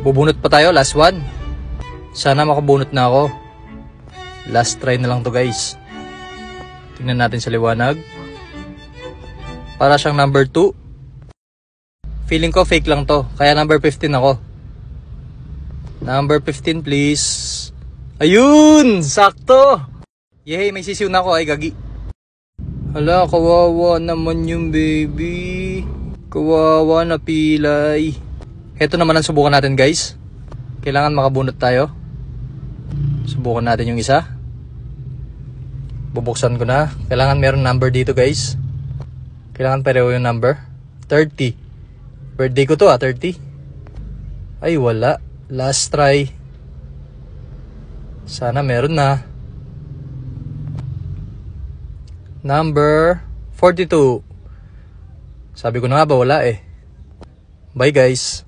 Bubunot pa tayo, last one. Sana makabunot na ako. Last try na lang to guys. Tingnan natin sa liwanag. Para siyang number 2. Feeling ko fake lang to, kaya number 15 ako. Number 15 please. Ayun! Sakto! Yehey, may sisiw na ako ay gagi. Hala, kawawa naman yung baby. Kawawa na pilay. Heto naman ang subukan natin guys. Kailangan makabunot tayo. Subukan natin yung isa. Bubuksan ko na. Kailangan meron number dito guys. Kailangan pareho yung number. 30. Birthday ko to 30. Ay wala. Last try. Sana meron na. Number 42. Sabi ko na nga ba wala eh. Bye guys.